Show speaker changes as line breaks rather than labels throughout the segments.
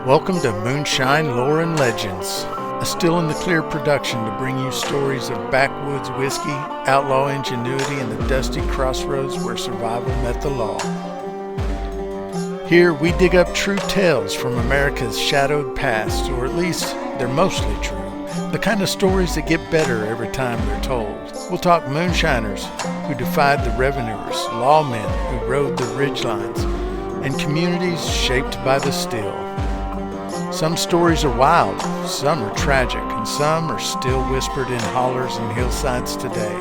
Welcome to Moonshine Lore Legends, a still in the clear production to bring you stories of backwoods whiskey, outlaw ingenuity, and the dusty crossroads where survival met the law. Here we dig up true tales from America's shadowed past, or at least they're mostly true. The kind of stories that get better every time they're told. We'll talk moonshiners who defied the revenuers, lawmen who rode the ridgelines, and communities shaped by the still. Some stories are wild, some are tragic, and some are still whispered in hollers and hillsides today.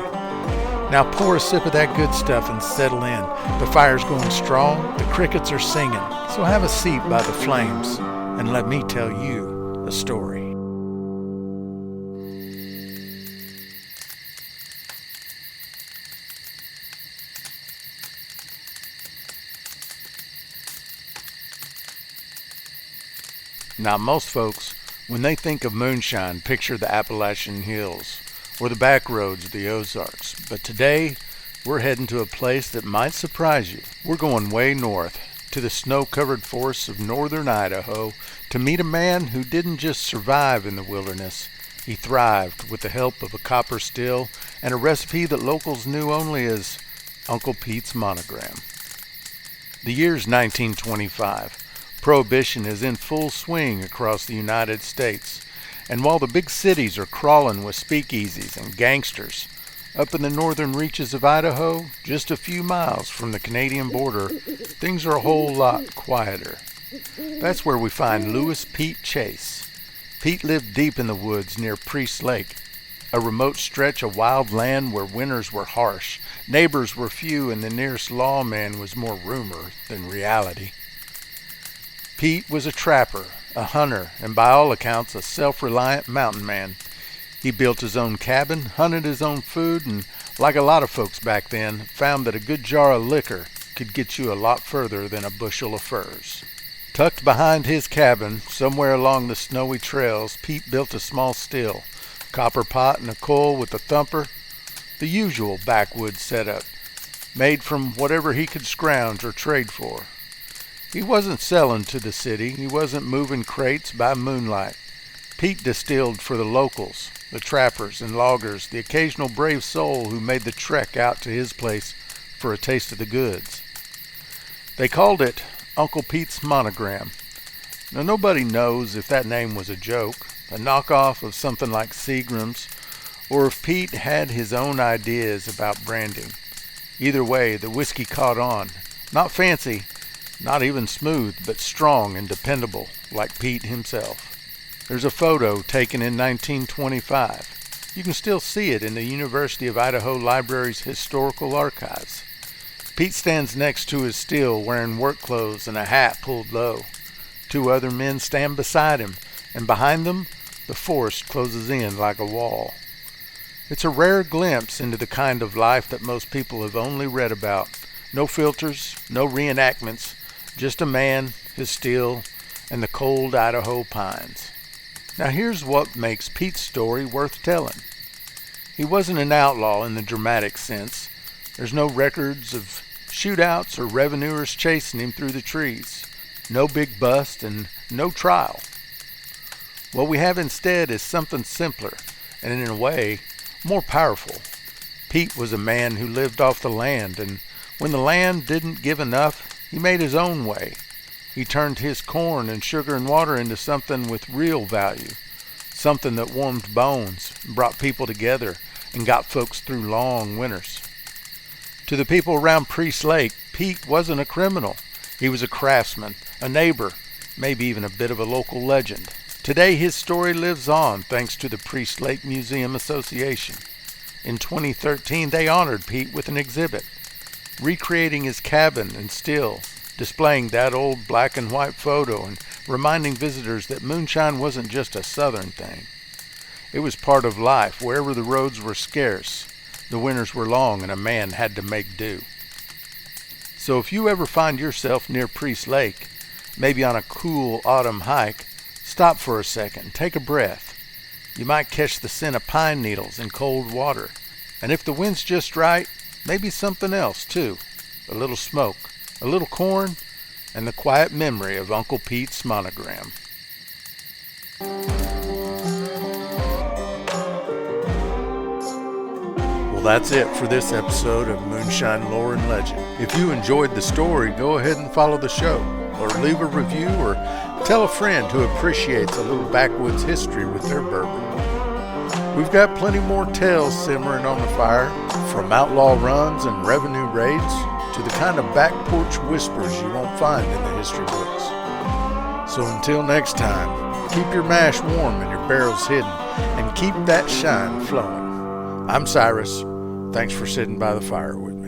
Now pour a sip of that good stuff and settle in. The fire's going strong, the crickets are singing, so have a seat by the flames and let me tell you a story. Now, most folks, when they think of moonshine, picture the Appalachian Hills or the back roads of the Ozarks. But today, we're heading to a place that might surprise you. We're going way north to the snow-covered forests of northern Idaho to meet a man who didn't just survive in the wilderness. He thrived with the help of a copper still and a recipe that locals knew only as Uncle Pete's Monogram. The year's 1925. Prohibition is in full swing across the United States, and while the big cities are crawling with speakeasies and gangsters, up in the northern reaches of Idaho, just a few miles from the Canadian border, things are a whole lot quieter. That's where we find Lewis Pete Chase. Pete lived deep in the woods near Priest Lake, a remote stretch of wild land where winters were harsh, neighbors were few, and the nearest lawman was more rumor than reality. Pete was a trapper, a hunter, and by all accounts a self-reliant mountain man. He built his own cabin, hunted his own food, and like a lot of folks back then, found that a good jar of liquor could get you a lot further than a bushel of furs. Tucked behind his cabin, somewhere along the snowy trails, Pete built a small still, copper pot and a coal with a thumper, the usual backwoods setup, made from whatever he could scrounge or trade for. He wasn't selling to the city. He wasn't moving crates by moonlight. Pete distilled for the locals, the trappers and loggers, the occasional brave soul who made the trek out to his place for a taste of the goods. They called it Uncle Pete's Monogram. Now, nobody knows if that name was a joke, a knockoff of something like Seagram's, or if Pete had his own ideas about branding. Either way, the whiskey caught on. Not fancy, not even smooth, but strong and dependable, like Pete himself. There's a photo taken in 1925. You can still see it in the University of Idaho Library's historical archives. Pete stands next to his still wearing work clothes and a hat pulled low. Two other men stand beside him, and behind them, the forest closes in like a wall. It's a rare glimpse into the kind of life that most people have only read about. No filters, no reenactments, just a man, his still, and the cold Idaho pines. Now here's what makes Pete's story worth telling. He wasn't an outlaw in the dramatic sense. There's no records of shootouts or revenuers chasing him through the trees. No big bust and no trial. What we have instead is something simpler and in a way more powerful. Pete was a man who lived off the land, and when the land didn't give enough, he made his own way. He turned his corn and sugar and water into something with real value, something that warmed bones, brought people together, and got folks through long winters. To the people around Priest Lake, Pete wasn't a criminal. He was a craftsman, a neighbor, maybe even a bit of a local legend. Today his story lives on thanks to the Priest Lake Museum Association. In 2013 they honored Pete with an exhibit, recreating his cabin and still, displaying that old black and white photo and reminding visitors that moonshine wasn't just a southern thing. It was part of life wherever the roads were scarce, the winters were long, and a man had to make do. So if you ever find yourself near Priest Lake, maybe on a cool autumn hike, stop for a second, take a breath. You might catch the scent of pine needles in cold water, and if the wind's just right, maybe something else, too. A little smoke, a little corn, and the quiet memory of Uncle Pete's Monogram. Well, that's it for this episode of Moonshine Lore and Legend. If you enjoyed the story, go ahead and follow the show, or leave a review, or tell a friend who appreciates a little backwoods history with their bourbon. We've got plenty more tales simmering on the fire, from outlaw runs and revenue raids to the kind of back porch whispers you won't find in the history books. So until next time, keep your mash warm and your barrels hidden, and keep that shine flowing. I'm Cyrus. Thanks for sitting by the fire with me.